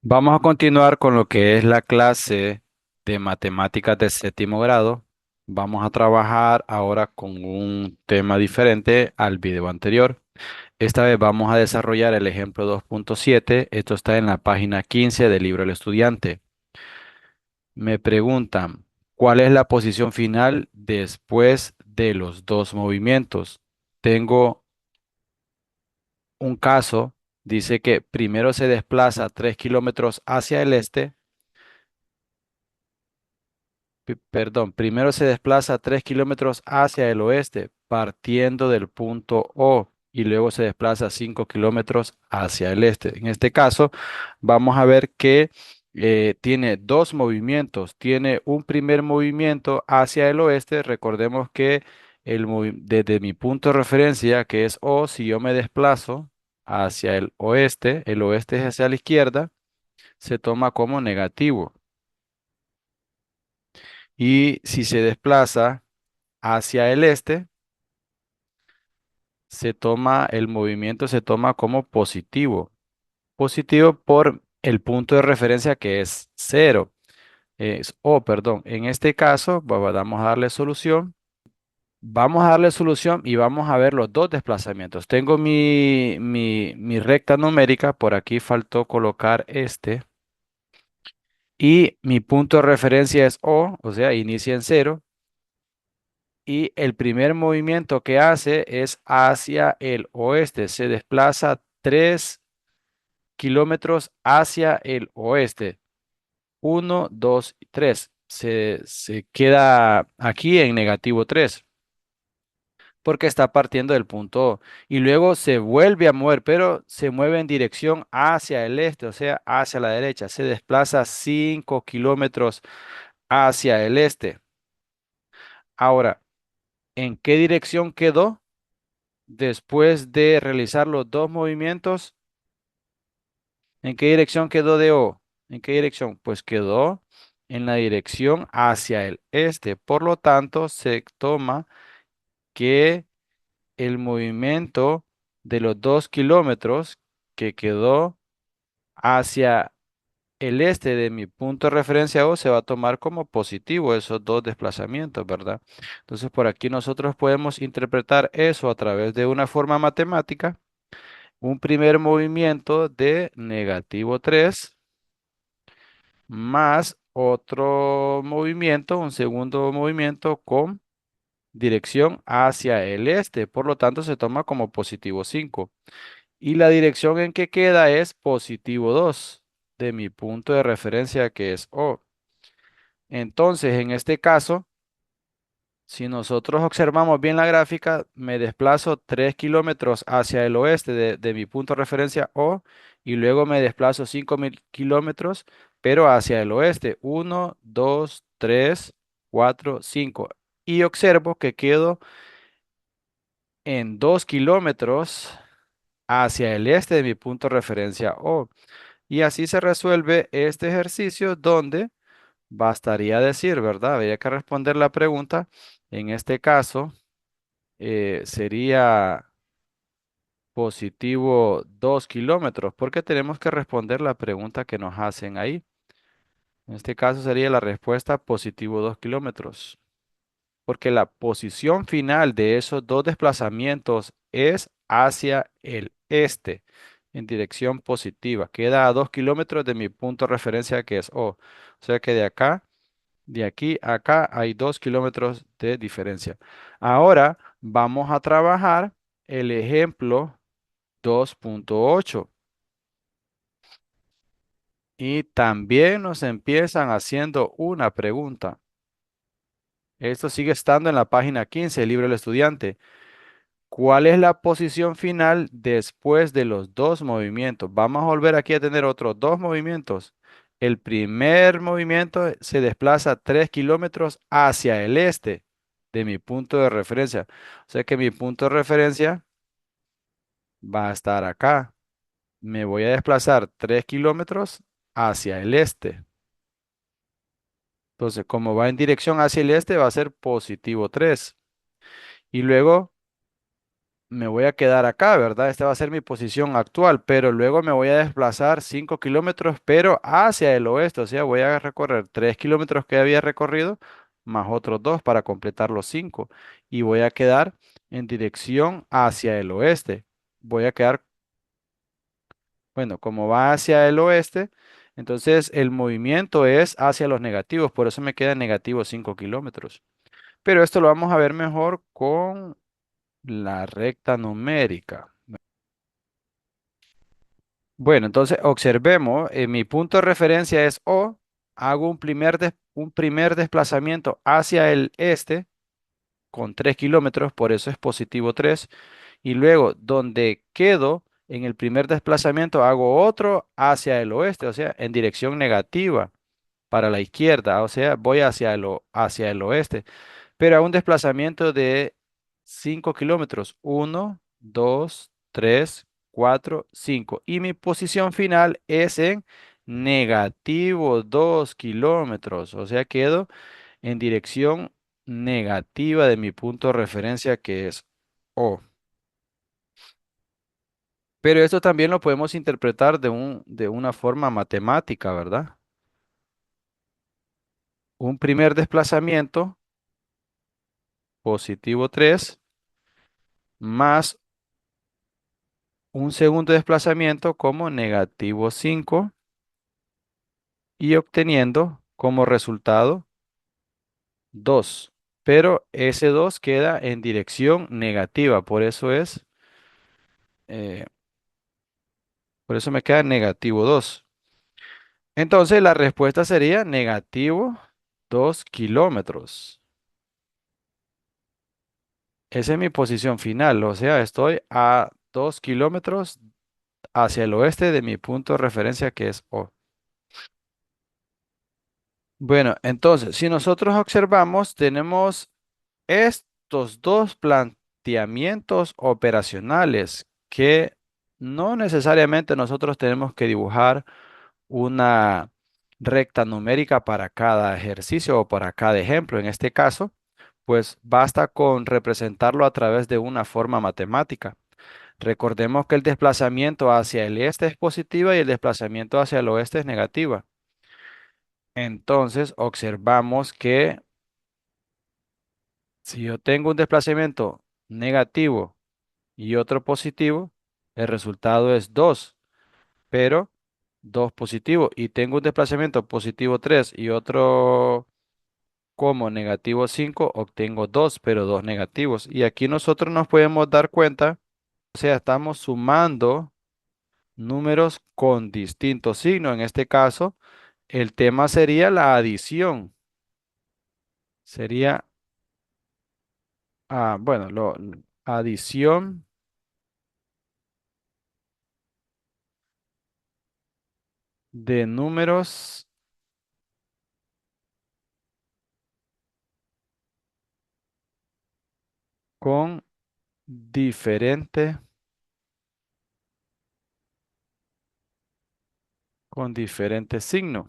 Vamos a continuar con lo que es la clase de matemáticas de séptimo grado. Vamos a trabajar ahora con un tema diferente al video anterior. Esta vez vamos a desarrollar el ejemplo 2.7. Esto está en la página 15 del libro del estudiante. Me preguntan, ¿cuál es la posición final después de los dos movimientos? Tengo un caso, dice que primero se desplaza 3 kilómetros hacia el este. Perdón, primero se desplaza 3 kilómetros hacia el oeste, partiendo del punto O, y luego se desplaza 5 kilómetros hacia el este. En este caso, vamos a ver que tiene dos movimientos. Tiene un primer movimiento hacia el oeste. Recordemos que desde mi punto de referencia, que es O, si yo me desplazo hacia el oeste es hacia la izquierda, se toma como negativo. Y si se desplaza hacia el este, el movimiento se toma como positivo. Positivo por el punto de referencia que es cero. Perdón, en este caso, vamos a darle solución. Vamos a darle solución y vamos a ver los dos desplazamientos. Tengo mi recta numérica, por aquí faltó colocar este. Y mi punto de referencia es O sea, inicia en cero. Y el primer movimiento que hace es hacia el oeste. Se desplaza 3 kilómetros hacia el oeste. Uno, 2 y 3. Se queda aquí en negativo 3 porque está partiendo del punto O. Y luego se vuelve a mover, pero se mueve en dirección hacia el este, o sea, hacia la derecha. Se desplaza 5 kilómetros hacia el este. Ahora, ¿en qué dirección quedó? Después de realizar los dos movimientos, ¿en qué dirección quedó de O? ¿En qué dirección? Pues quedó en la dirección hacia el este. Por lo tanto, se toma que el movimiento de los 2 kilómetros que quedó hacia el este de mi punto de referencia O se va a tomar como positivo esos dos desplazamientos, ¿verdad? Entonces, por aquí nosotros podemos interpretar eso a través de una forma matemática. Un primer movimiento de negativo 3 más otro movimiento, un segundo movimiento con dirección hacia el este. Por lo tanto, se toma como positivo 5. Y la dirección en que queda es positivo 2 de mi punto de referencia que es O. Entonces, en este caso, si nosotros observamos bien la gráfica, me desplazo 3 kilómetros hacia el oeste de mi punto de referencia O y luego me desplazo 5.000 kilómetros, pero hacia el oeste. Uno, 2, 3, 4, 5. Y observo que quedo en 2 kilómetros hacia el este de mi punto de referencia O. Y así se resuelve este ejercicio donde bastaría decir, ¿verdad? Habría que responder la pregunta. En este caso sería positivo 2 kilómetros, porque tenemos que responder la pregunta que nos hacen ahí. En este caso sería la respuesta positivo 2 kilómetros, porque la posición final de esos dos desplazamientos es hacia el este, en dirección positiva. Queda a 2 kilómetros de mi punto de referencia que es O. O sea que de acá, de aquí a acá hay 2 kilómetros de diferencia. Ahora vamos a trabajar el ejemplo 2.8 y también nos empiezan haciendo una pregunta. Esto sigue estando en la página 15 del libro del estudiante. ¿Cuál es la posición final después de los dos movimientos? Vamos a volver aquí a tener otros dos movimientos. El primer movimiento se desplaza 3 kilómetros hacia el este de mi punto de referencia. O sea que mi punto de referencia va a estar acá. Me voy a desplazar 3 kilómetros hacia el este. Entonces, como va en dirección hacia el este, va a ser positivo 3. Y luego me voy a quedar acá, ¿verdad? Esta va a ser mi posición actual, pero luego me voy a desplazar 5 kilómetros, pero hacia el oeste, o sea, voy a recorrer 3 kilómetros que había recorrido, más otros 2 para completar los 5, y voy a quedar en dirección hacia el oeste. Voy a quedar, bueno, como va hacia el oeste, entonces el movimiento es hacia los negativos, por eso me queda negativo 5 kilómetros. Pero esto lo vamos a ver mejor con la recta numérica. Bueno, entonces observemos, mi punto de referencia es O, hago un primer desplazamiento hacia el este con 3 kilómetros, por eso es positivo 3, y luego donde quedo en el primer desplazamiento hago otro hacia el oeste, o sea, en dirección negativa para la izquierda, o sea, voy hacia el oeste, pero a un desplazamiento de 5 kilómetros. 1, 2, 3, 4, 5. Y mi posición final es en negativo 2 kilómetros. O sea, quedo en dirección negativa de mi punto de referencia que es O. Pero esto también lo podemos interpretar de una forma matemática, ¿verdad? Un primer desplazamiento, positivo 3 más un segundo desplazamiento como negativo 5 y obteniendo como resultado 2. Pero ese 2 queda en dirección negativa, eh, por eso me queda negativo 2. Entonces la respuesta sería negativo 2 kilómetros. Esa es mi posición final, o sea, estoy a 2 kilómetros hacia el oeste de mi punto de referencia que es O. Bueno, entonces, si nosotros observamos, tenemos estos dos planteamientos operacionales que no necesariamente nosotros tenemos que dibujar una recta numérica para cada ejercicio o para cada ejemplo. En este caso, pues basta con representarlo a través de una forma matemática. Recordemos que el desplazamiento hacia el este es positiva y el desplazamiento hacia el oeste es negativa. Entonces, observamos que si yo tengo un desplazamiento negativo y otro positivo, el resultado es 2, pero 2 positivo. Y tengo un desplazamiento positivo 3 y otro como negativo 5, obtengo 2, pero 2 negativos. Y aquí nosotros nos podemos dar cuenta, o sea, estamos sumando números con distintos signos. En este caso, el tema sería la adición. Sería, bueno, adición de números con diferente, con diferente signo.